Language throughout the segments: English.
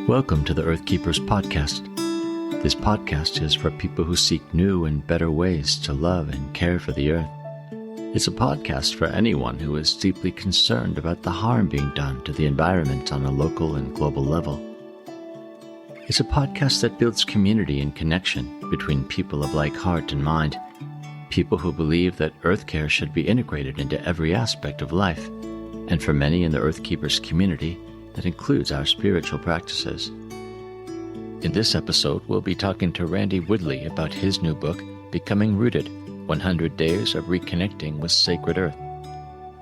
Welcome to the Earth Keepers podcast. This podcast is for people who seek new and better ways to love and care for the earth. It's a podcast for anyone who is deeply concerned about the harm being done to the environment on a local and global level. It's a podcast that builds community and connection between people of like heart and mind, people who believe that earth care should be integrated into every aspect of life, and for many in the Earth Keepers community, that includes our spiritual practices. In this episode, we'll be talking to Randy Woodley about his new book, Becoming Rooted, 100 Days of Reconnecting with Sacred Earth.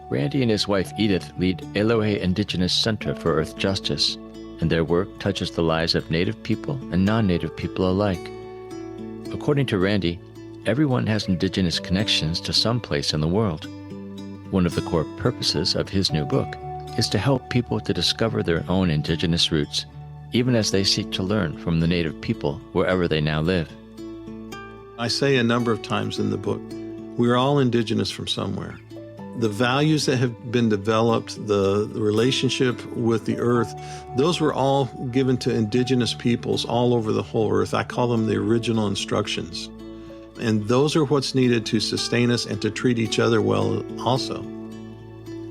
Randy and his wife Edith lead Eloheh Indigenous Center for Earth Justice, and their work touches the lives of Native people and non-Native people alike. According to Randy, everyone has Indigenous connections to some place in the world. One of the core purposes of his new book is to help people to discover their own Indigenous roots, even as they seek to learn from the Native people wherever they now live. I say a number of times in the book, we're all Indigenous from somewhere. The values that have been developed, the relationship with the earth, those were all given to Indigenous peoples all over the whole earth. I call them the original instructions. And those are what's needed to sustain us and to treat each other well also.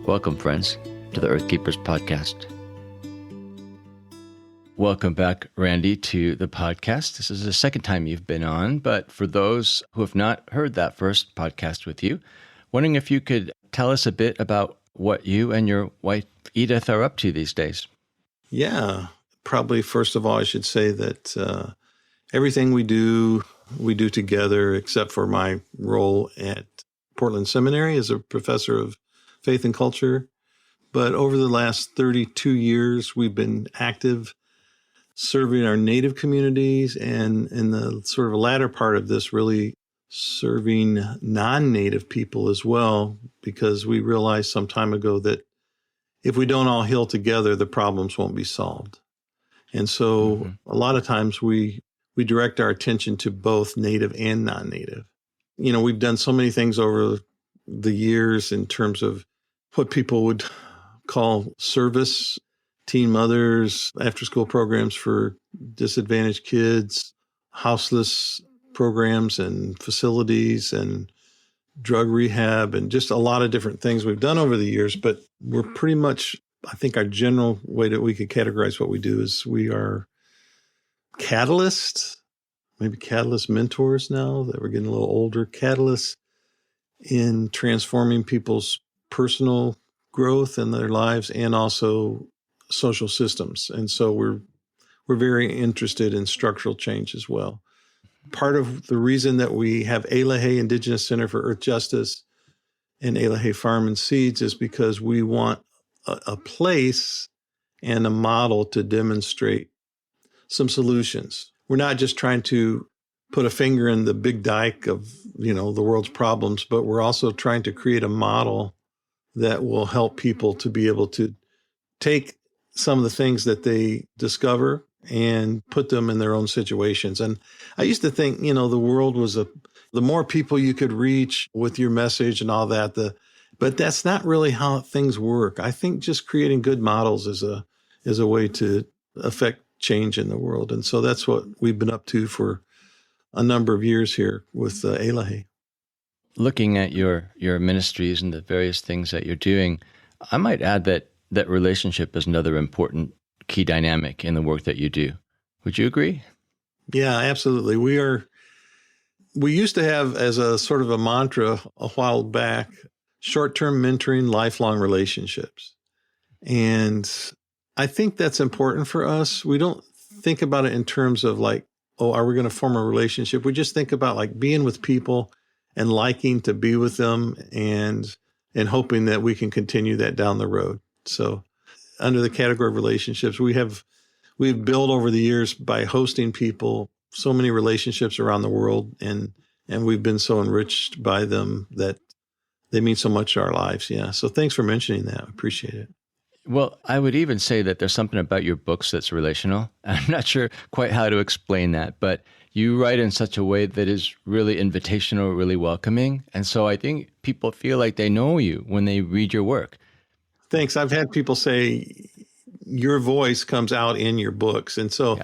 Welcome, friends, to the Earth Keepers podcast. Welcome back, Randy, to the podcast. This is the second time you've been on, but for those who have not heard that first podcast with you, wondering if you could tell us a bit about what you and your wife, Edith, are up to these days. Yeah, probably first of all, I should say that everything we do together, except for my role at Portland Seminary as a professor of faith and culture. But over the last 32 years, we've been active serving our Native communities, and in the sort of latter part of this, really serving non-Native people as well, because we realized some time ago that if we don't all heal together, the problems won't be solved. And so a lot of times we direct our attention to both Native and non-Native. You know, we've done so many things over the years in terms of what people would call service, teen mothers, after-school programs for disadvantaged kids, houseless programs and facilities, and drug rehab, and just a lot of different things we've done over the years. But we're pretty much, I think our general way that we could categorize what we do is we are catalysts, maybe catalyst mentors now that we're getting a little older, catalysts in transforming people's personal growth in their lives and also social systems. And so we're very interested in structural change as well. Part of the reason that we have Eloheh Indigenous Center for Earth Justice and Eloheh Farm and Seeds is because we want a place and a model to demonstrate some solutions. We're not just trying to put a finger in the big dike of, the world's problems, but we're also trying to create a model that will help people to be able to take some of the things that they discover and put them in their own situations. And I used to think, the world was the more people you could reach with your message and all that, but that's not really how things work. I think just creating good models is a way to affect change in the world. And so that's what we've been up to for a number of years here with Eloheh. Looking at your ministries and the various things that you're doing, I might add that relationship is another important key dynamic in the work that you do. Would you agree? Yeah, absolutely. We used to have as a sort of a mantra a while back, short-term mentoring, lifelong relationships. And I think that's important for us. We don't think about it in terms of like, oh, are we going to form a relationship? We just think about like being with people and liking to be with them and hoping that we can continue that down the road. So under the category of relationships, we've built over the years by hosting people so many relationships around the world, and we've been so enriched by them that they mean so much to our lives. Yeah. So thanks for mentioning that. I appreciate it. Well, I would even say that there's something about your books that's relational. I'm not sure quite how to explain that, but you write in such a way that is really invitational, really welcoming. And so I think people feel like they know you when they read your work. Thanks. I've had people say, your voice comes out in your books. And so,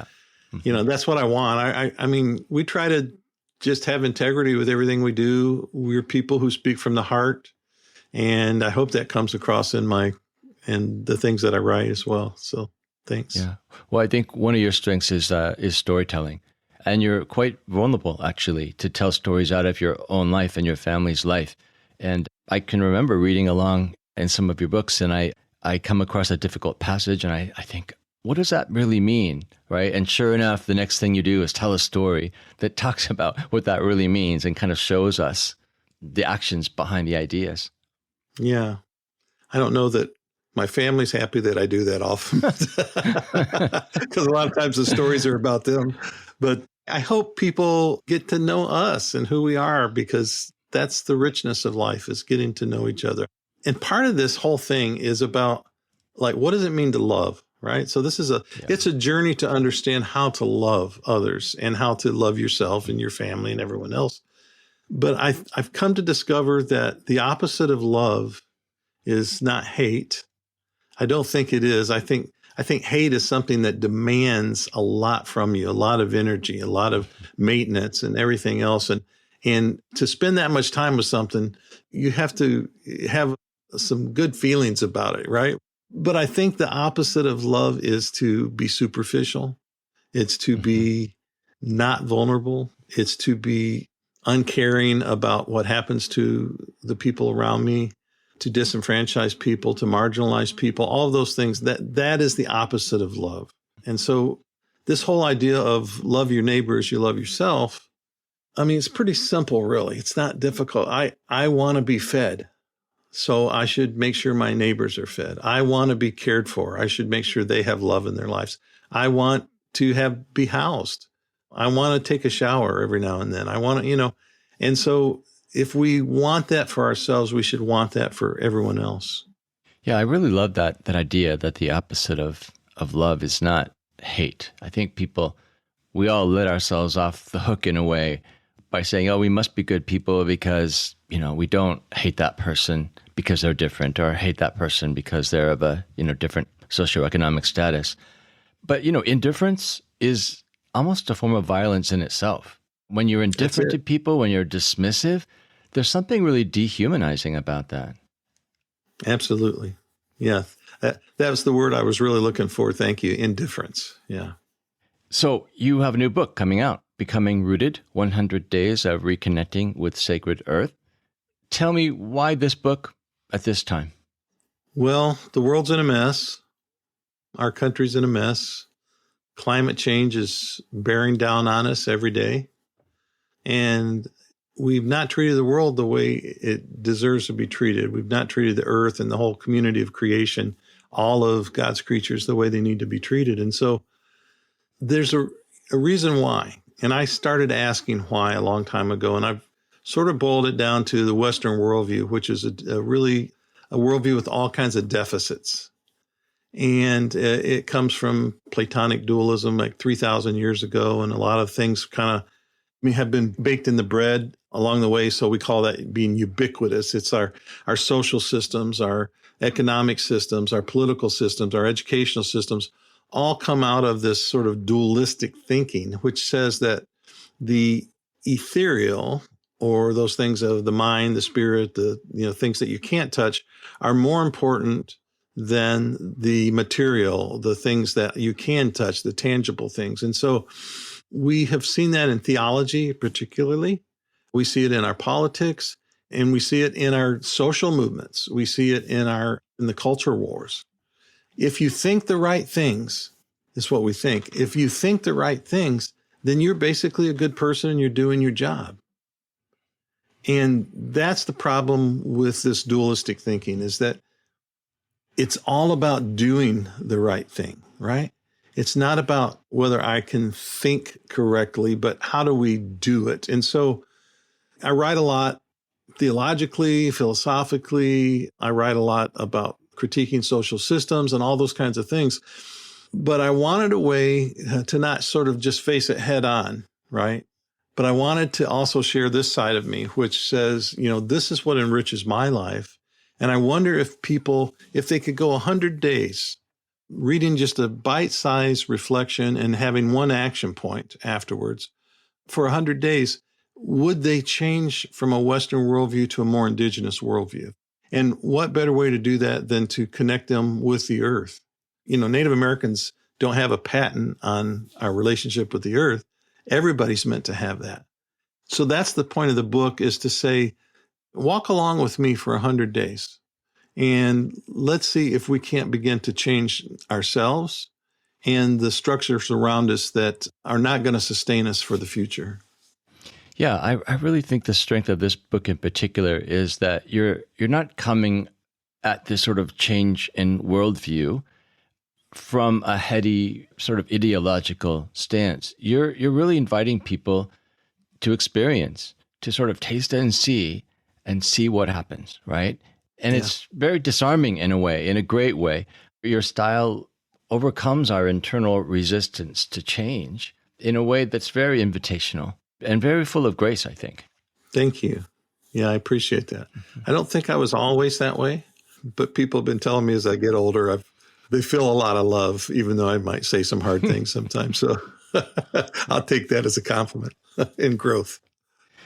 Yeah. that's what I want. I mean, we try to just have integrity with everything we do. We're people who speak from the heart. And I hope that comes across in the things that I write as well. So thanks. Yeah. Well, I think one of your strengths is storytelling. And you're quite vulnerable, actually, to tell stories out of your own life and your family's life. And I can remember reading along in some of your books, and I come across a difficult passage, and I think, what does that really mean, right? And sure enough, the next thing you do is tell a story that talks about what that really means and kind of shows us the actions behind the ideas. Yeah. I don't know that my family's happy that I do that often, because a lot of times the stories are about them. But I hope people get to know us and who we are, because that's the richness of life, is getting to know each other. And part of this whole thing is about, like, what does it mean to love, right? So this is it's a journey to understand how to love others and how to love yourself and your family and everyone else. But I've come to discover that the opposite of love is not hate. I don't think it is. I think hate is something that demands a lot from you, a lot of energy, a lot of maintenance and everything else. And to spend that much time with something, you have to have some good feelings about it, right? But I think the opposite of love is to be superficial. It's to be not vulnerable. It's to be uncaring about what happens to the people around me, to disenfranchise people, to marginalize people, all of those things. That is the opposite of love. And so this whole idea of love your neighbor as you love yourself, I mean, it's pretty simple, really. It's not difficult. I want to be fed, so I should make sure my neighbors are fed. I want to be cared for. I should make sure they have love in their lives. I want to be housed. I want to take a shower every now and then. I want to, and so if we want that for ourselves, we should want that for everyone else. Yeah, I really love that idea that the opposite of love is not hate. I think we all let ourselves off the hook in a way by saying, oh, we must be good people because, we don't hate that person because they're different, or hate that person because they're of a, different socioeconomic status. But, indifference is almost a form of violence in itself. When you're indifferent to people, when you're dismissive, there's something really dehumanizing about that. Absolutely. Yeah. That was the word I was really looking for. Thank you. Indifference. Yeah. So you have a new book coming out, Becoming Rooted, 100 Days of Reconnecting with Sacred Earth. Tell me, why this book at this time? Well, the world's in a mess. Our country's in a mess. Climate change is bearing down on us every day. And we've not treated the world the way it deserves to be treated. We've not treated the earth and the whole community of creation, all of God's creatures, the way they need to be treated. And so there's a reason why. And I started asking why a long time ago. And I've sort of boiled it down to the Western worldview, which is a worldview with all kinds of deficits. And it comes from Platonic dualism like 3,000 years ago. And a lot of things kind of have been baked in the bread along the way. So we call that being ubiquitous. It's our social systems, our economic systems, our political systems, our educational systems, all come out of this sort of dualistic thinking, which says that the ethereal, or those things of the mind, the spirit, the things that you can't touch, are more important than the material, the things that you can touch, the tangible things. And so we have seen that in theology, particularly. We see it in our politics, and we see it in our social movements. We see it in the culture wars. If you think the right things, is what we think. If you think the right things, then you're basically a good person and you're doing your job. And that's the problem with this dualistic thinking, is that it's all about doing the right thing, right? It's not about whether I can think correctly, but how do we do it? And so I write a lot theologically, philosophically. I write a lot about critiquing social systems and all those kinds of things. But I wanted a way to not sort of just face it head on, right? But I wanted to also share this side of me, which says, this is what enriches my life. And I wonder if they could go 100 days reading just a bite-sized reflection and having one action point afterwards for 100 days, would they change from a Western worldview to a more indigenous worldview? And what better way to do that than to connect them with the earth? Native Americans don't have a patent on our relationship with the earth. Everybody's meant to have that. So that's the point of the book, is to say, walk along with me for 100 days. And let's see if we can't begin to change ourselves and the structures around us that are not going to sustain us for the future. Yeah, I really think the strength of this book in particular is that you're not coming at this sort of change in worldview from a heady sort of ideological stance. You're really inviting people to experience, to sort of taste and see what happens, right? And It's very disarming in a way, in a great way. Your style overcomes our internal resistance to change in a way that's very invitational and very full of grace, I think. Thank you. Yeah, I appreciate that. I don't think I was always that way, but people have been telling me as I get older, they feel a lot of love, even though I might say some hard things sometimes. So I'll take that as a compliment in growth.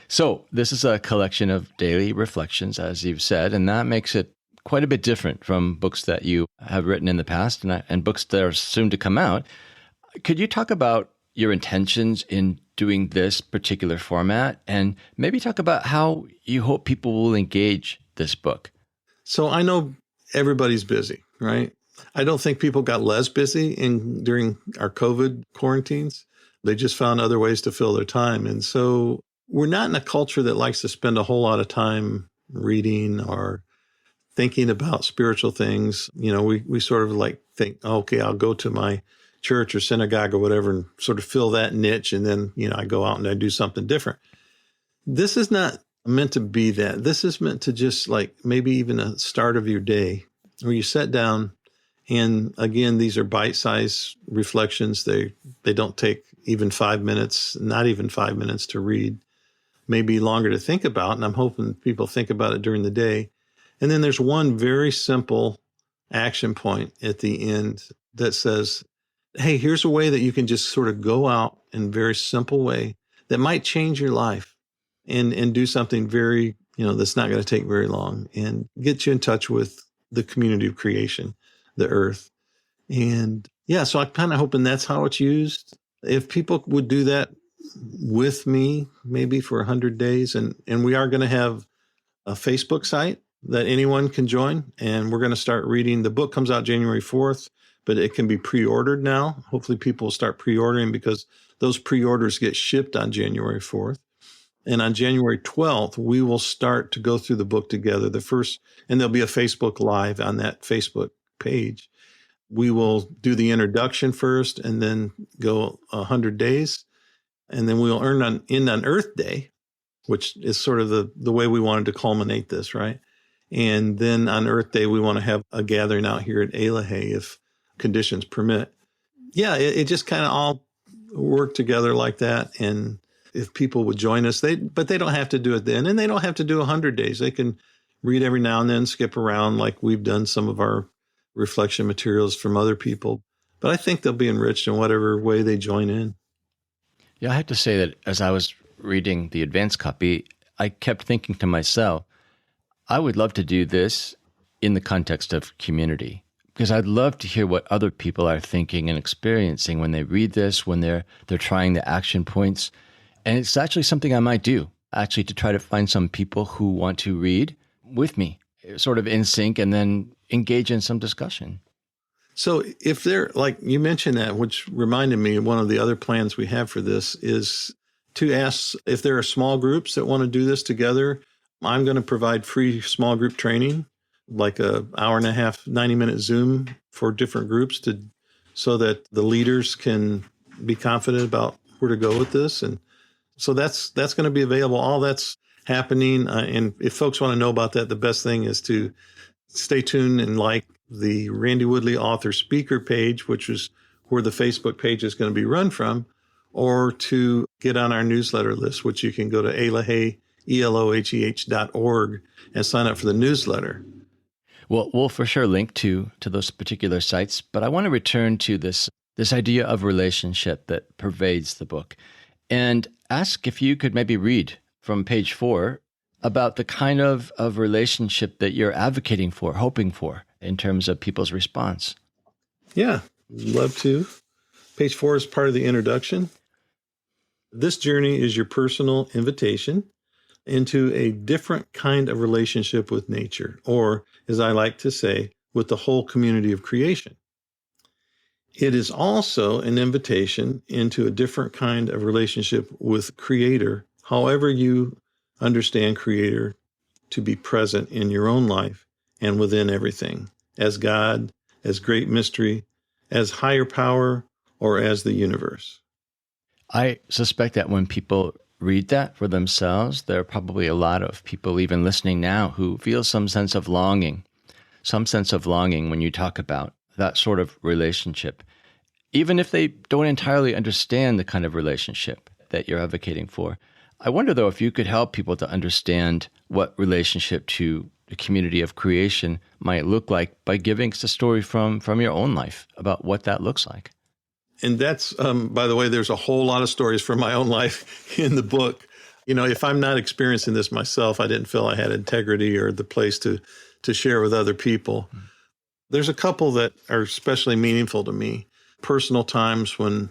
So this is a collection of daily reflections, as you've said, and that makes it quite a bit different from books that you have written in the past and books that are soon to come out. Could you talk about your intentions in doing this particular format, and maybe talk about how you hope people will engage this book? So I know everybody's busy, right? I don't think people got less busy during our COVID quarantines. They just found other ways to fill their time. And so we're not in a culture that likes to spend a whole lot of time reading or thinking about spiritual things. We sort of think, okay, I'll go to my church or synagogue or whatever and sort of fill that niche. And then, I go out and I do something different. This is not meant to be that. This is meant to just maybe even a start of your day where you sit down. And again, these are bite-sized reflections. They don't take even 5 minutes, not even 5 minutes to read, maybe longer to think about. And I'm hoping people think about it during the day. And then there's one very simple action point at the end that says, hey, here's a way that you can just sort of go out in a very simple way that might change your life and do something very, that's not going to take very long and get you in touch with the community of creation, the earth. And yeah, so I'm kind of hoping that's how it's used. If people would do that with me, maybe for 100 days, and we are going to have a Facebook site that anyone can join, and we're going to start reading. The book comes out January 4th, but it can be pre-ordered now. Hopefully people will start pre-ordering because those pre-orders get shipped on January 4th. And on January 12th, we will start to go through the book together. And there'll be a Facebook Live on that Facebook page. We will do the introduction first and then go 100 days. And then we'll end on Earth Day, which is sort of the way we wanted to culminate this, right? And then on Earth Day, we want to have a gathering out here at Eloheh if conditions permit. Yeah, it just kind of all worked together like that. And if people would join us, but they don't have to do it then. And they don't have to do 100 days. They can read every now and then, skip around like we've done some of our reflection materials from other people. But I think they'll be enriched in whatever way they join in. Yeah, I have to say that as I was reading the advanced copy, I kept thinking to myself, I would love to do this in the context of community, because I'd love to hear what other people are thinking and experiencing when they read this, when they're trying the action points. And it's actually something I might do, actually, to try to find some people who want to read with me, sort of in sync, and then engage in some discussion. So if they're, like you mentioned that, which reminded me, one of the other plans we have for this is to ask if there are small groups that want to do this together. I'm going to provide free small group training, like a hour and a half, 90-minute Zoom for different groups so that the leaders can be confident about where to go with this. And so that's going to be available. All that's happening. And if folks want to know about that, the best thing is to stay tuned and like the Randy Woodley author speaker page, which is where the Facebook page is going to be run from, or to get on our newsletter list, which you can go to Eloheh, ELOHEH.org and sign up for the newsletter. Well, we'll for sure link to those particular sites, but I want to return to this idea of relationship that pervades the book and ask if you could maybe read from page 4 about the kind of relationship that you're advocating for, hoping for, in terms of people's response. Yeah, love to. Page 4 is part of the introduction. This journey is your personal invitation into a different kind of relationship with nature, or, as I like to say, with the whole community of creation. It is also an invitation into a different kind of relationship with Creator, however you understand Creator to be present in your own life and within everything, as God, as great mystery, as higher power, or as the universe. I suspect that when people read that for themselves, there are probably a lot of people even listening now who feel some sense of longing when you talk about that sort of relationship, even if they don't entirely understand the kind of relationship that you're advocating for. I wonder, though, if you could help people to understand what relationship to the community of creation might look like by giving us a story from your own life about what that looks like. And that's, by the way, there's a whole lot of stories from my own life in the book. You know, if I'm not experiencing this myself, I didn't feel I had integrity or the place to share with other people. There's a couple that are especially meaningful to me. Personal times when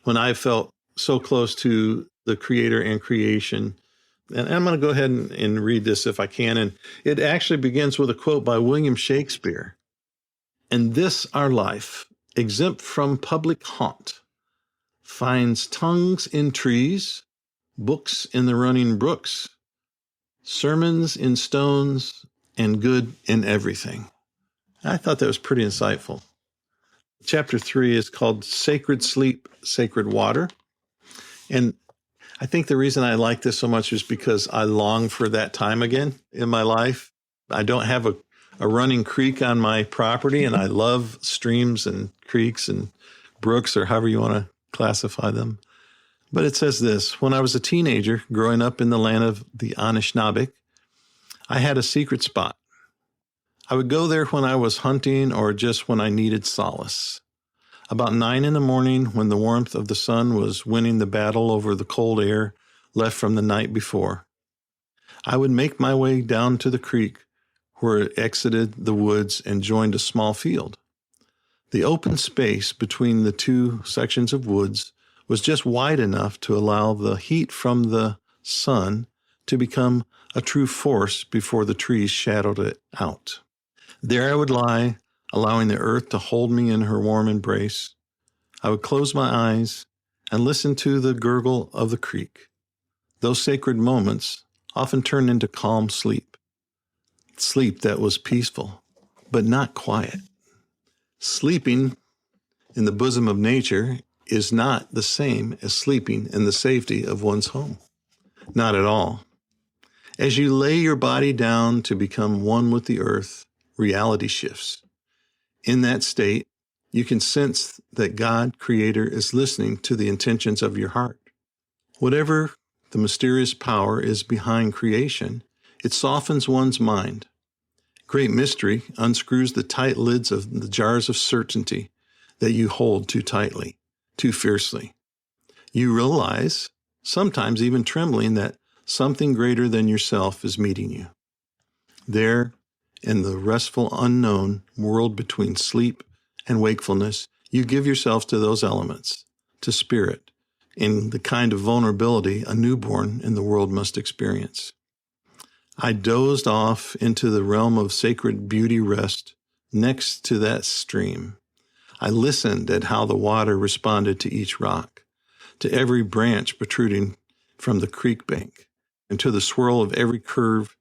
I felt so close to the Creator and creation. And I'm going to go ahead and read this if I can. And it actually begins with a quote by William Shakespeare. "And this our life, exempt from public haunt, finds tongues in trees, books in the running brooks, sermons in stones, and good in everything." I thought that was pretty insightful. Chapter 3 is called Sacred Sleep, Sacred Water. And I think the reason I like this so much is because I long for that time again in my life. I don't have a running creek on my property, and I love streams and creeks and brooks, or however you want to classify them. But it says this: "When I was a teenager growing up in the land of the Anishinaabe, I had a secret spot. I would go there when I was hunting or just when I needed solace. About 9 a.m, when the warmth of the sun was winning the battle over the cold air left from the night before, I would make my way down to the creek where it exited the woods and joined a small field. The open space between the two sections of woods was just wide enough to allow the heat from the sun to become a true force before the trees shadowed it out. There I would lie, allowing the earth to hold me in her warm embrace. I would close my eyes and listen to the gurgle of the creek. Those sacred moments often turned into calm sleep that was peaceful, but not quiet. Sleeping in the bosom of nature is not the same as sleeping in the safety of one's home. Not at all. As you lay your body down to become one with the earth, reality shifts. In that state, you can sense that God, Creator, is listening to the intentions of your heart. Whatever the mysterious power is behind creation, it softens one's mind. Great mystery unscrews the tight lids of the jars of certainty that you hold too tightly, too fiercely. You realize, sometimes even trembling, that something greater than yourself is meeting you. There, in the restful unknown world between sleep and wakefulness, you give yourself to those elements, to spirit, in the kind of vulnerability a newborn in the world must experience. I dozed off into the realm of sacred beauty rest next to that stream. I listened at how the water responded to each rock, to every branch protruding from the creek bank, and to the swirl of every curve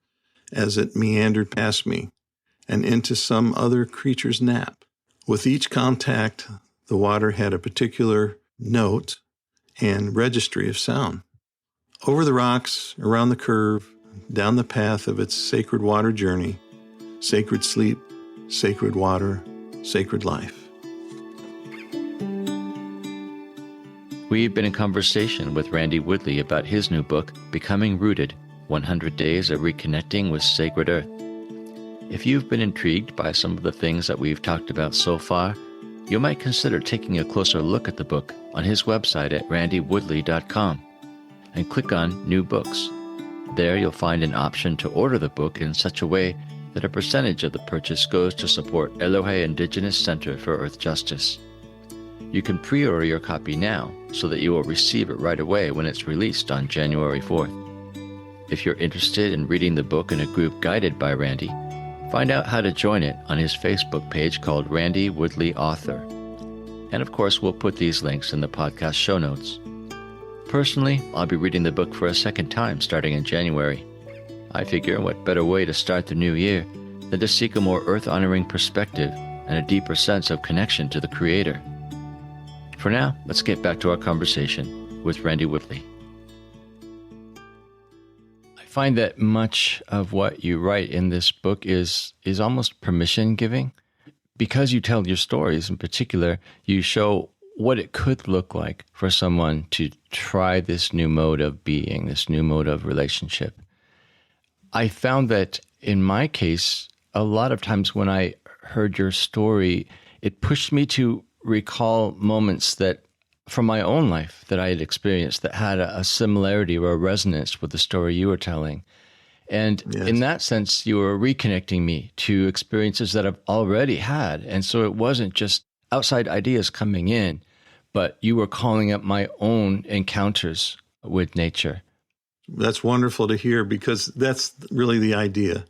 as it meandered past me and into some other creature's nap. With each contact, the water had a particular note and registry of sound. Over the rocks, around the curve, down the path of its sacred water journey, sacred sleep, sacred water, sacred life." We've been in conversation with Randy Woodley about his new book, Becoming Rooted, 100 Days of Reconnecting with Sacred Earth. if you've been intrigued by some of the things that we've talked about so far, you might consider taking a closer look at the book on his website at randywoodley.com and click on New Books. There you'll find an option to order the book in such a way that a percentage of the purchase goes to support Eloheh Indigenous Center for Earth Justice. You can pre-order your copy now so that you will receive it right away when it's released on January 4th. If you're interested in reading the book in a group guided by Randy, find out how to join it on his Facebook page called Randy Woodley Author. And of course, we'll put these links in the podcast show notes. Personally, I'll be reading the book for a second time starting in January. I figure what better way to start the new year than to seek a more earth-honoring perspective and a deeper sense of connection to the Creator. For now, let's get back to our conversation with Randy Woodley. I find that much of what you write in this book is almost permission-giving. Because you tell your stories in particular, you show what it could look like for someone to try this new mode of being, this new mode of relationship. I found that in my case, a lot of times when I heard your story, it pushed me to recall moments that from my own life that I had experienced that had a similarity or a resonance with the story you were telling. And Yes. in that sense, you were reconnecting me to experiences that I've already had. And so it wasn't just outside ideas coming in, but you were calling up my own encounters with nature. That's wonderful to hear, because that's really the idea.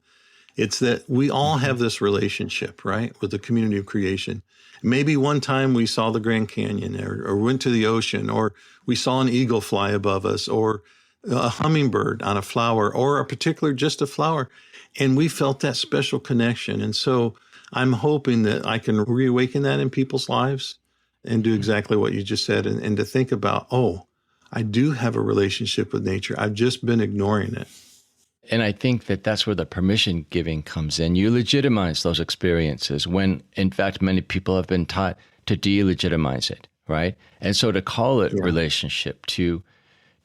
It's that we all have this relationship, right, with the community of creation. Maybe one time we saw the Grand Canyon or went to the ocean, or we saw an eagle fly above us, or a hummingbird on a flower, or just a flower. And we felt that special connection. And so I'm hoping that I can reawaken that in people's lives and do exactly what you just said, and to think about, oh, I do have a relationship with nature. I've just been ignoring it. And I think that that's where the permission giving comes in. You legitimize those experiences when, in fact, many people have been taught to delegitimize it, right? And so to call it relationship, to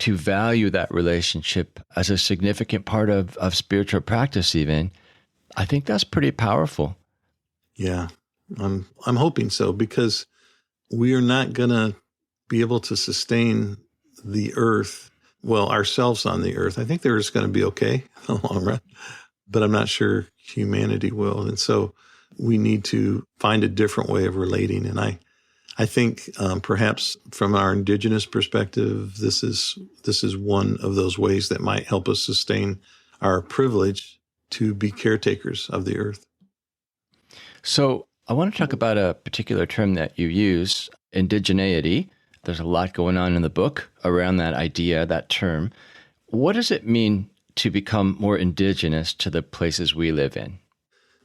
value that relationship as a significant part of spiritual practice even, I think that's pretty powerful. Yeah, I'm hoping so, because we are not going to be able to sustain the earth, ourselves on the earth. I think they're just going to be okay in the long run, but I'm not sure humanity will. And so we need to find a different way of relating. And I think perhaps from our indigenous perspective, this is one of those ways that might help us sustain our privilege to be caretakers of the earth. So I want to talk about a particular term that you use, indigeneity. There's a lot going on in the book around that idea, that term. What does it mean to become more indigenous to the places we live in?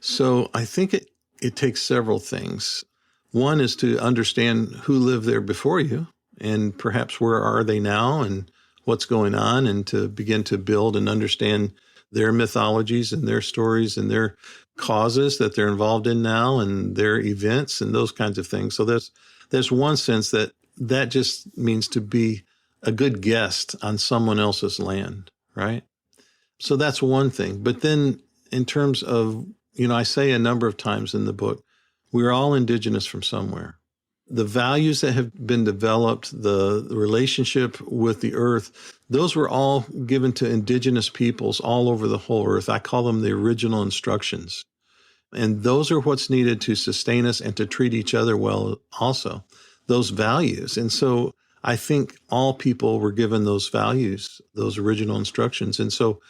So I think it takes several things. One is to understand who lived there before you, and perhaps where are they now and what's going on, and to begin to build and understand their mythologies and their stories and their causes that they're involved in now and their events and those kinds of things. So there's one sense that just means to be a good guest on someone else's land, right? So that's one thing. But then in terms of, I say a number of times in the book, we're all indigenous from somewhere. The values that have been developed, the relationship with the earth, those were all given to indigenous peoples all over the whole earth. I call them the original instructions. And those are what's needed to sustain us and to treat each other well also, those values. And so I think all people were given those values, those original instructions. And so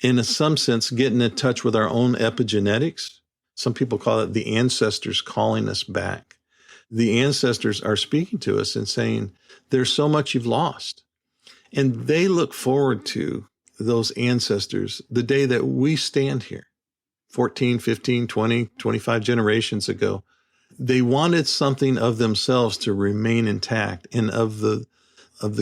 in some sense, getting in touch with our own epigenetics, some people call it the ancestors calling us back. The ancestors are speaking to us and saying, there's so much you've lost. And they look forward to those ancestors the day that we stand here, 14, 15, 20, 25 generations ago. They wanted something of themselves to remain intact, and of the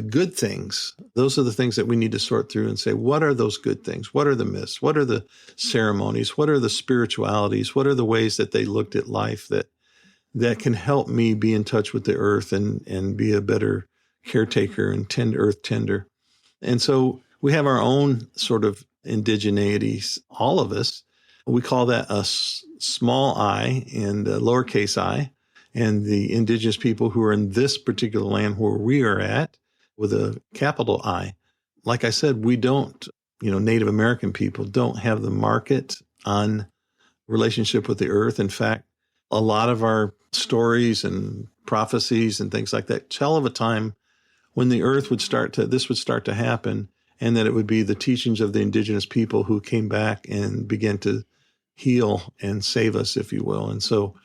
good things. Those are the things that we need to sort through and say, what are those good things? What are the myths? What are the ceremonies? What are the spiritualities? What are the ways that they looked at life that can help me be in touch with the earth and be a better caretaker and earth tender? And so we have our own sort of indigeneities, all of us, We call that a small I and a lowercase I. And the indigenous people who are in this particular land where we are at with a capital I, like I said, we don't, Native American people don't have the market on relationship with the earth. In fact, a lot of our stories and prophecies and things like that tell of a time when the earth this would start to happen, and that it would be the teachings of the indigenous people who came back and began to heal and save us, if you will. And so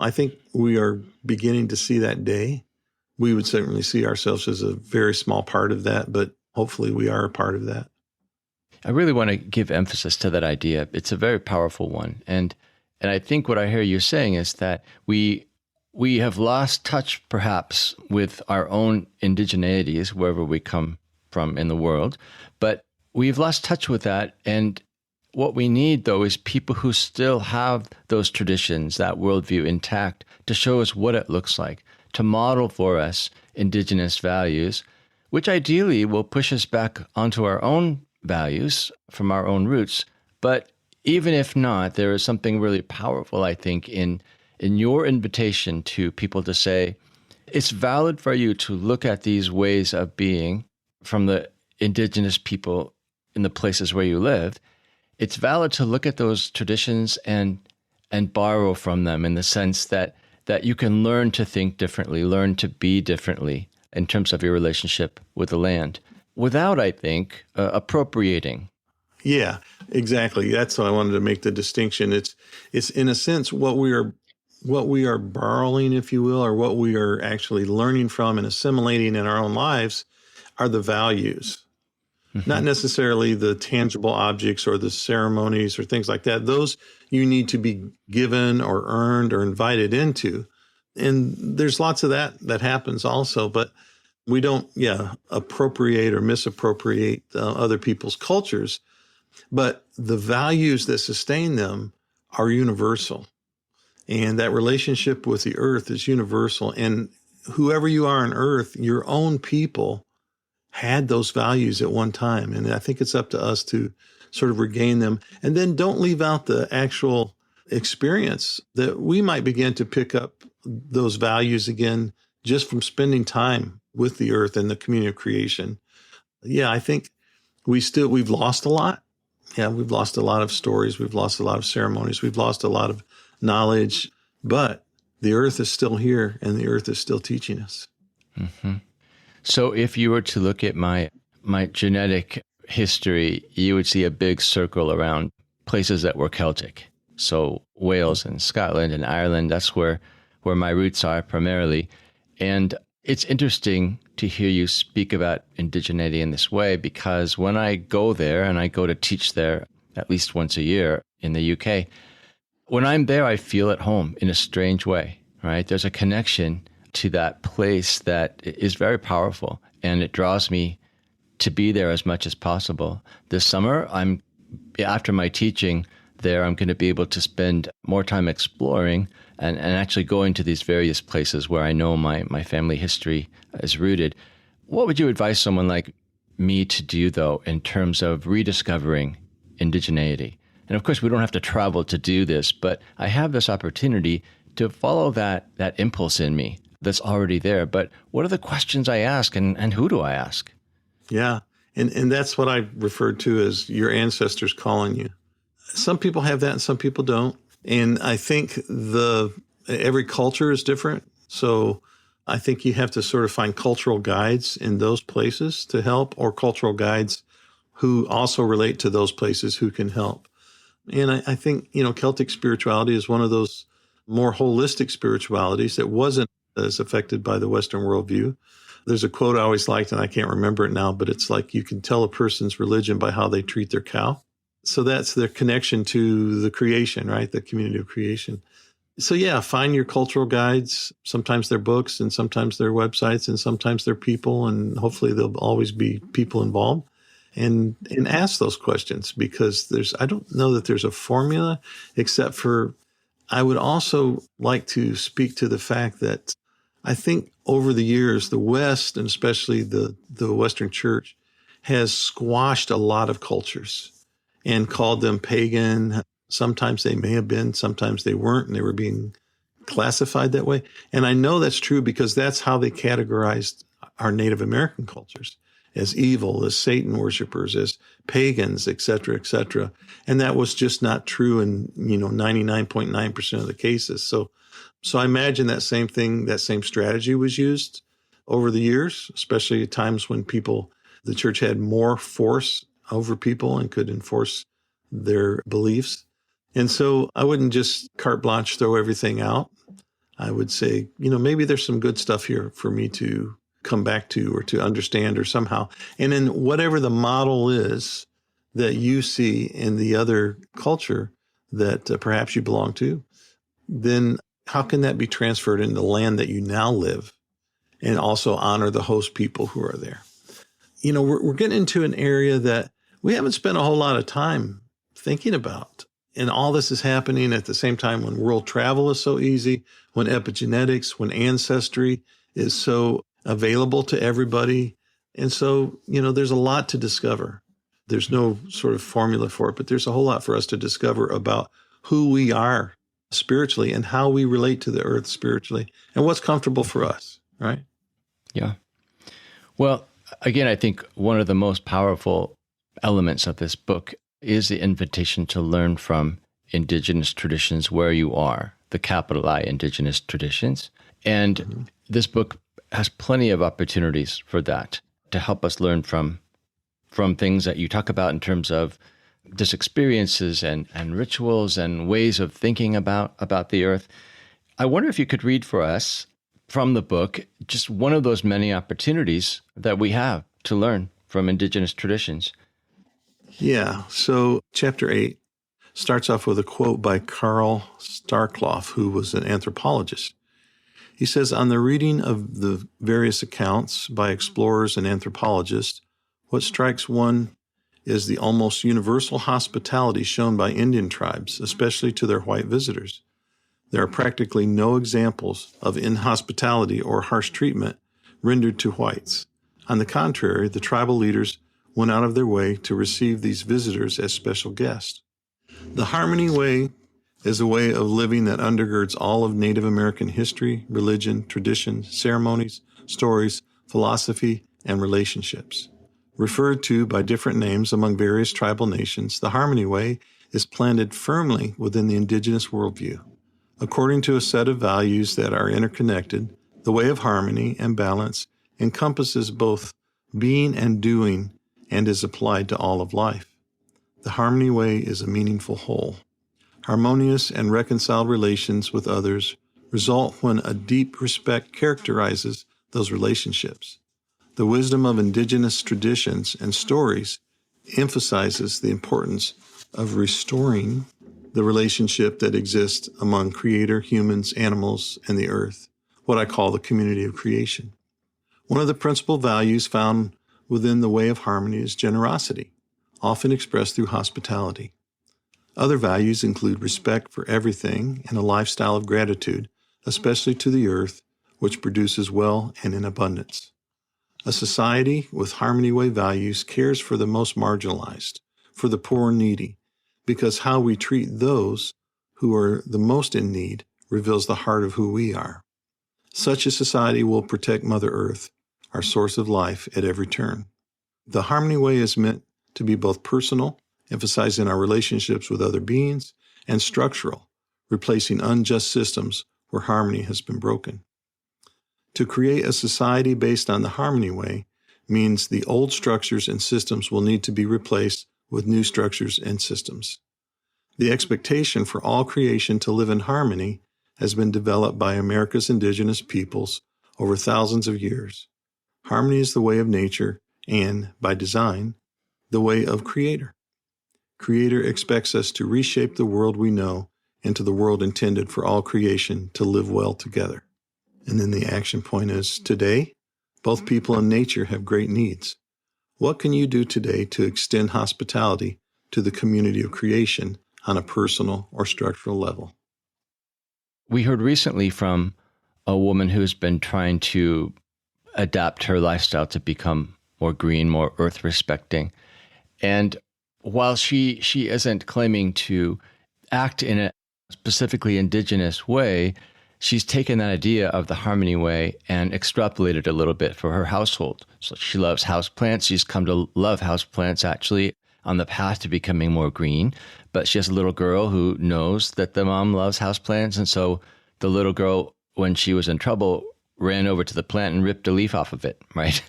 I think we are beginning to see that day. We would certainly see ourselves as a very small part of that, but hopefully we are a part of that. I really want to give emphasis to that idea. It's a very powerful one. And I think what I hear you saying is that we have lost touch perhaps with our own indigeneities, wherever we come from in the world, but we've lost touch with that. And what we need, though, is people who still have those traditions, that worldview intact, to show us what it looks like, to model for us indigenous values, which ideally will push us back onto our own values from our own roots. But even if not, there is something really powerful, I think, in your invitation to people to say, it's valid for you to look at these ways of being from the indigenous people in the places where you live. It's valid to look at those traditions and borrow from them, in the sense that you can learn to think differently, learn to be differently in terms of your relationship with the land, without, I think, appropriating. Yeah, exactly. That's why I wanted to make the distinction. It's in a sense what we are borrowing, if you will, or what we are actually learning from and assimilating in our own lives are the values. Not necessarily the tangible objects or the ceremonies or things like that. Those you need to be given or earned or invited into. And there's lots of that happens also, but we don't, appropriate or misappropriate other people's cultures. But the values that sustain them are universal. And that relationship with the earth is universal. And whoever you are on earth, your own people had those values at one time. And I think it's up to us to sort of regain them. And then don't leave out the actual experience that we might begin to pick up those values again just from spending time with the earth and the community of creation. Yeah, I think we've lost a lot. Yeah, we've lost a lot of stories. We've lost a lot of ceremonies. We've lost a lot of knowledge. But the earth is still here, and the earth is still teaching us. Mm-hmm. So if you were to look at my genetic history, you would see a big circle around places that were Celtic. So Wales and Scotland and Ireland, that's where my roots are primarily. And it's interesting to hear you speak about indigeneity in this way, because when I go there, and I go to teach there at least once a year in the UK, when I'm there, I feel at home in a strange way, right? There's a connection to that place that is very powerful, and it draws me to be there as much as possible. This summer, after my teaching there, I'm going to be able to spend more time exploring and actually going to these various places where I know my family history is rooted. What would you advise someone like me to do, though, in terms of rediscovering indigeneity? And of course, we don't have to travel to do this, but I have this opportunity to follow that impulse in me that's already there. But what are the questions I ask, and who do I ask? Yeah. And that's what I referred to as your ancestors calling you. Some people have that and some people don't. And I think every culture is different. So I think you have to sort of find cultural guides in those places to help, or cultural guides who also relate to those places who can help. And I think, Celtic spirituality is one of those more holistic spiritualities that wasn't as affected by the Western worldview. There's a quote I always liked, and I can't remember it now, but it's like, you can tell a person's religion by how they treat their cow. So that's their connection to the creation, right? The community of creation. So yeah, find your cultural guides. Sometimes they're books, and sometimes they're websites, and sometimes they're people, and hopefully there'll always be people involved. And ask those questions, because I don't know that there's a formula, except for I would also like to speak to the fact that I think over the years, the West, and especially the Western Church, has squashed a lot of cultures and called them pagan, Sometimes they may have been, sometimes they weren't, and they were being classified that way. And I know that's true because that's how they categorized our Native American cultures, as evil, as Satan worshipers, as pagans, et cetera, et cetera. And that was just not true in, 99.9% of the cases. So I imagine that same thing, that same strategy was used over the years, especially at times when the church had more force over people and could enforce their beliefs. And so I wouldn't just carte blanche throw everything out. I would say, maybe there's some good stuff here for me to come back to or to understand or somehow. And then whatever the model is that you see in the other culture that perhaps you belong to, then how can that be transferred into the land that you now live and also honor the host people who are there? We're getting into an area that we haven't spent a whole lot of time thinking about. And all this is happening at the same time when world travel is so easy, when epigenetics, when ancestry is so available to everybody. And so, there's a lot to discover. There's no sort of formula for it, but there's a whole lot for us to discover about who we are spiritually and how we relate to the earth spiritually and what's comfortable for us, right? Yeah. Well, again, I think one of the most powerful elements of this book is the invitation to learn from indigenous traditions where you are, the capital I Indigenous traditions. And this book has plenty of opportunities for that, to help us learn from things that you talk about in terms of just experiences and rituals and ways of thinking about the earth. I wonder if you could read for us from the book just one of those many opportunities that we have to learn from indigenous traditions. Yeah. So chapter 8 starts off with a quote by Carl Starkloff, who was an anthropologist. He says, on the reading of the various accounts by explorers and anthropologists, what strikes one is the almost universal hospitality shown by Indian tribes, especially to their white visitors. There are practically no examples of inhospitality or harsh treatment rendered to whites. On the contrary, the tribal leaders went out of their way to receive these visitors as special guests. The Harmony Way is a way of living that undergirds all of Native American history, religion, traditions, ceremonies, stories, philosophy, and relationships. Referred to by different names among various tribal nations, the Harmony Way is planted firmly within the indigenous worldview. According to a set of values that are interconnected, the way of harmony and balance encompasses both being and doing and is applied to all of life. The Harmony Way is a meaningful whole. Harmonious and reconciled relations with others result when a deep respect characterizes those relationships. The wisdom of indigenous traditions and stories emphasizes the importance of restoring the relationship that exists among Creator, humans, animals, and the earth, what I call the community of creation. One of the principal values found within the way of harmony is generosity, often expressed through hospitality. Other values include respect for everything and a lifestyle of gratitude, especially to the earth, which produces well and in abundance. A society with Harmony Way values cares for the most marginalized, for the poor and needy, because how we treat those who are the most in need reveals the heart of who we are. Such a society will protect Mother Earth, our source of life, at every turn. The Harmony Way is meant to be both personal, emphasizing our relationships with other beings, and structural, replacing unjust systems where harmony has been broken. To create a society based on the Harmony Way means the old structures and systems will need to be replaced with new structures and systems. The expectation for all creation to live in harmony has been developed by America's indigenous peoples over thousands of years. Harmony is the way of nature and, by design, the way of Creator. Creator expects us to reshape the world we know into the world intended for all creation to live well together. And then the action point is, today, both people and nature have great needs. What can you do today to extend hospitality to the community of creation on a personal or structural level? We heard recently from a woman who's been trying to adapt her lifestyle to become more green, more earth-respecting. And while she isn't claiming to act in a specifically indigenous way, she's taken that idea of the harmony way and extrapolated a little bit for her household. So she loves houseplants. She's come to love houseplants actually on the path to becoming more green. But she has a little girl who knows that the mom loves houseplants. And so the little girl, when she was in trouble, ran over to the plant and ripped a leaf off of it, right?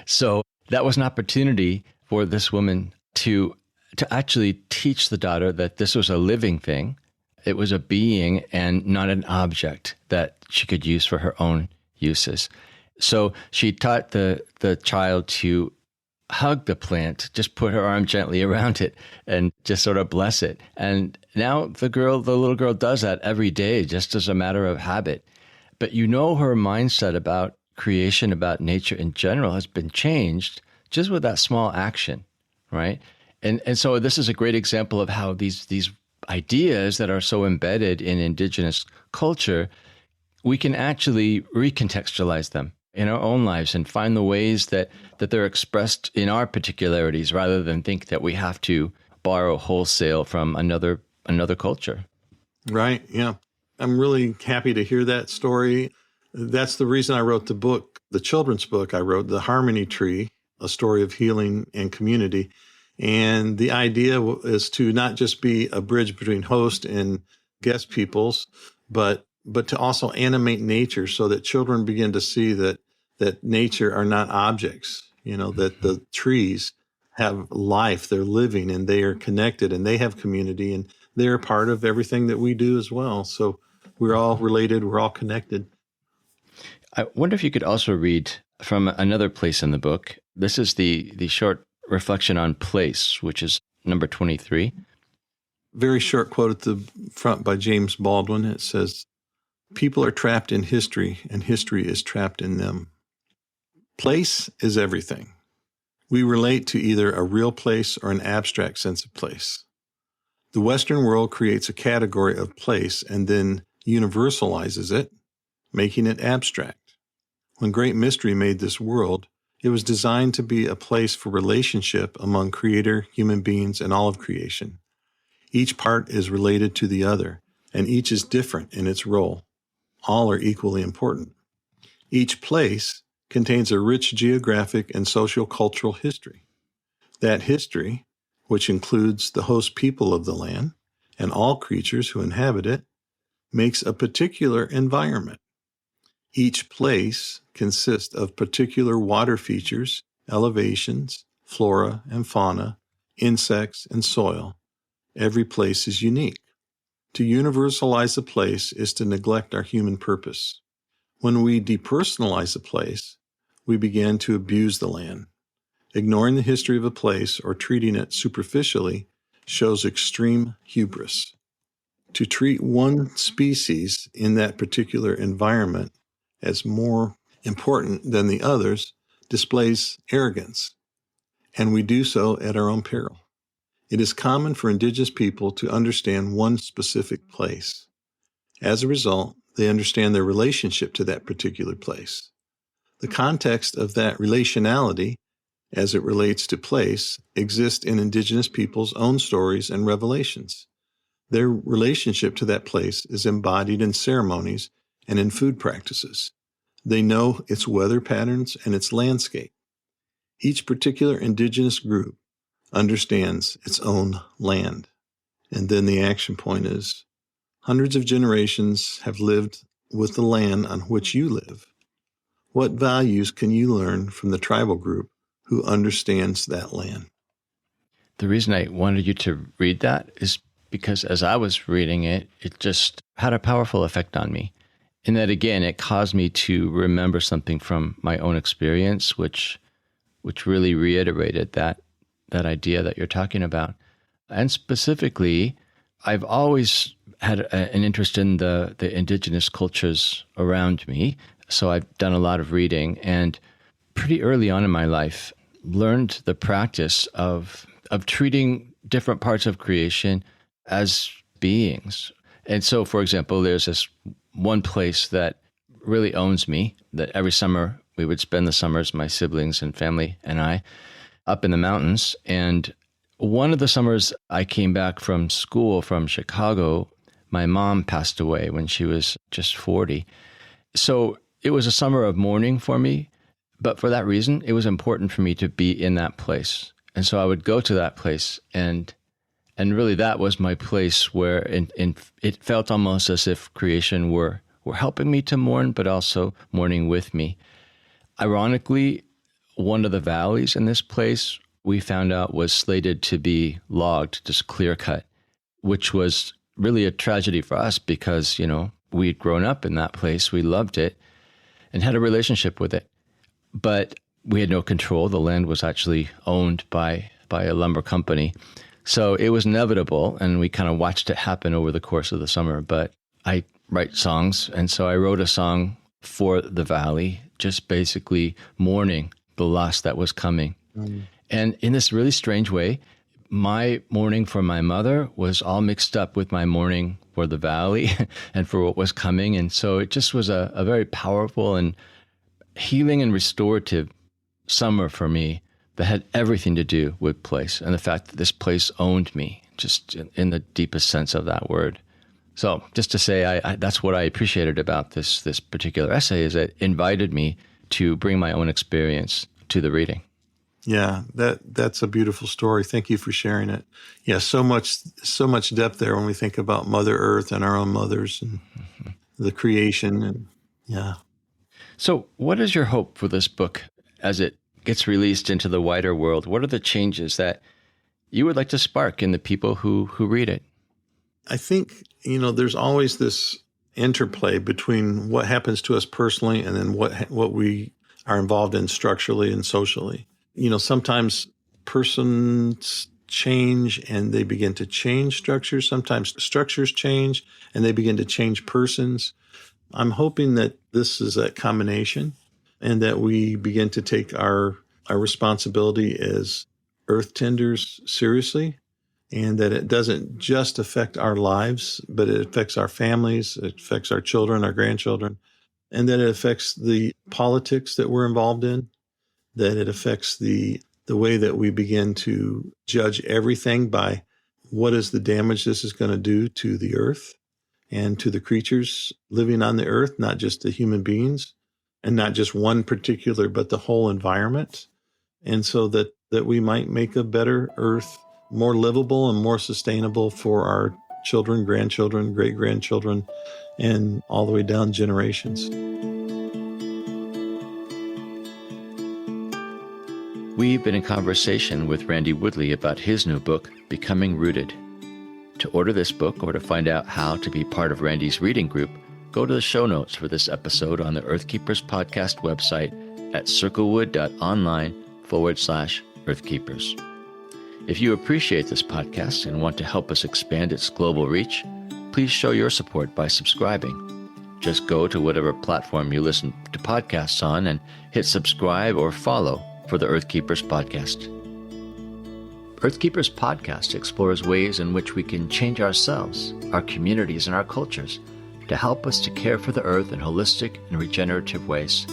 So that was an opportunity for this woman to actually teach the daughter that this was a living thing. It was a being and not an object that she could use for her own uses. So she taught the child to hug the plant, just put her arm gently around it and just sort of bless it. And now the little girl does that every day, just as a matter of habit. But her mindset about creation, about nature in general has been changed just with that small action, right? And so this is a great example of how these ideas that are so embedded in indigenous culture, we can actually recontextualize them in our own lives and find the ways that they're expressed in our particularities rather than think that we have to borrow wholesale from another culture. Right, yeah. I'm really happy to hear that story. That's the reason I wrote the book, the children's book I wrote, The Harmony Tree, A Story of Healing and Community. And the idea is to not just be a bridge between host and guest peoples, but to also animate nature so that children begin to see that nature are not objects, that the trees have life, they're living and they are connected and they have community and they're part of everything that we do as well. So we're all related, we're all connected. I wonder if you could also read from another place in the book. This is the short reflection on place, which is number 23. Very short quote at the front by James Baldwin. It says, "People are trapped in history, and history is trapped in them." Place is everything. We relate to either a real place or an abstract sense of place. The Western world creates a category of place and then universalizes it, making it abstract. When Great Mystery made this world, it was designed to be a place for relationship among creator, human beings, and all of creation. Each part is related to the other, and each is different in its role. All are equally important. Each place contains a rich geographic and socio-cultural history. That history, which includes the host people of the land and all creatures who inhabit it, makes a particular environment. Each place consists of particular water features, elevations, flora and fauna, insects, and soil. Every place is unique. To universalize a place is to neglect our human purpose. When we depersonalize a place, we begin to abuse the land. Ignoring the history of a place or treating it superficially shows extreme hubris. To treat one species in that particular environment as more important than the others displays arrogance, and we do so at our own peril. It is common for indigenous people to understand one specific place. As a result, they understand their relationship to that particular place. The context of that relationality, as it relates to place, exists in indigenous people's own stories and revelations. Their relationship to that place is embodied in ceremonies and in food practices. They know its weather patterns and its landscape. Each particular indigenous group understands its own land. And then the action point is, hundreds of generations have lived with the land on which you live. What values can you learn from the tribal group who understands that land? The reason I wanted you to read that is because as I was reading it, it just had a powerful effect on me. In that, again, it caused me to remember something from my own experience, which really reiterated that idea that you're talking about. And specifically, I've always had an interest in the indigenous cultures around me. So I've done a lot of reading, and pretty early on in my life, learned the practice of treating different parts of creation as beings. And so, for example, there's this one place that really owns me, that every summer we would spend the summers, my siblings and family and I, up in the mountains. And one of the summers I came back from school from Chicago, my mom passed away when she was just 40. So it was a summer of mourning for me. But for that reason, it was important for me to be in that place. And so I would go to that place, and really that was my place where it felt almost as if creation were helping me to mourn, but also mourning with me. Ironically, one of the valleys in this place we found out was slated to be logged, just clear cut, which was really a tragedy for us because, we had grown up in that place, we loved it, and had a relationship with it. But we had no control. The land was actually owned by a lumber company. So it was inevitable, and we kind of watched it happen over the course of the summer. But I write songs, and so I wrote a song for the valley, just basically mourning the loss that was coming. And in this really strange way, my mourning for my mother was all mixed up with my mourning for the valley and for what was coming. And so it just was a very powerful and healing and restorative summer for me that had everything to do with place and the fact that this place owned me, just in the deepest sense of that word. So just to say, that's what I appreciated about this particular essay, is it invited me to bring my own experience to the reading. Yeah, that's a beautiful story. Thank you for sharing it. Yeah, so much depth there when we think about Mother Earth and our own mothers and the creation, and yeah. So what is your hope for this book as it gets released into the wider world? What are the changes that you would like to spark in the people who read it? I think, there's always this interplay between what happens to us personally and then what we are involved in structurally and socially. Sometimes persons change and they begin to change structures. Sometimes structures change and they begin to change persons. I'm hoping that this is a combination and that we begin to take our responsibility as earth tenders seriously, and that it doesn't just affect our lives, but it affects our families, it affects our children, our grandchildren, and that it affects the politics that we're involved in, that it affects the way that we begin to judge everything by what is the damage this is going to do to the earth and to the creatures living on the earth, not just the human beings, and not just one particular, but the whole environment. And so that we might make a better earth, more livable and more sustainable for our children, grandchildren, great-grandchildren, and all the way down generations. We've been in conversation with Randy Woodley about his new book, Becoming Rooted. To order this book or to find out how to be part of Randy's reading group, go to the show notes for this episode on the Earthkeepers podcast website at circlewood.online/Earthkeepers. If you appreciate this podcast and want to help us expand its global reach, please show your support by subscribing. Just go to whatever platform you listen to podcasts on and hit subscribe or follow for the Earthkeepers podcast. Earthkeepers podcast explores ways in which we can change ourselves, our communities, and our cultures to help us to care for the earth in holistic and regenerative ways.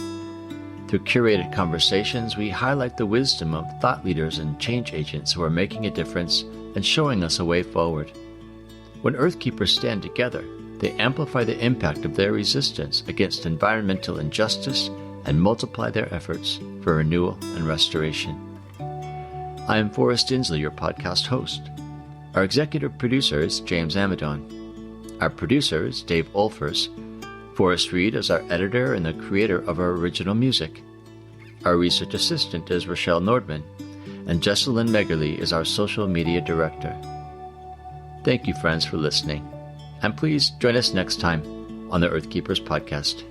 Through curated conversations, we highlight the wisdom of thought leaders and change agents who are making a difference and showing us a way forward. When Earthkeepers stand together, they amplify the impact of their resistance against environmental injustice and multiply their efforts for renewal and restoration. I am Forrest Inslee, your podcast host. Our executive producer is James Amadon. Our producer is Dave Olfers. Forrest Reed is our editor and the creator of our original music. Our research assistant is Rochelle Nordman, and Jesselyn Megerly is our social media director. Thank you, friends, for listening, and please join us next time on the Earthkeepers podcast.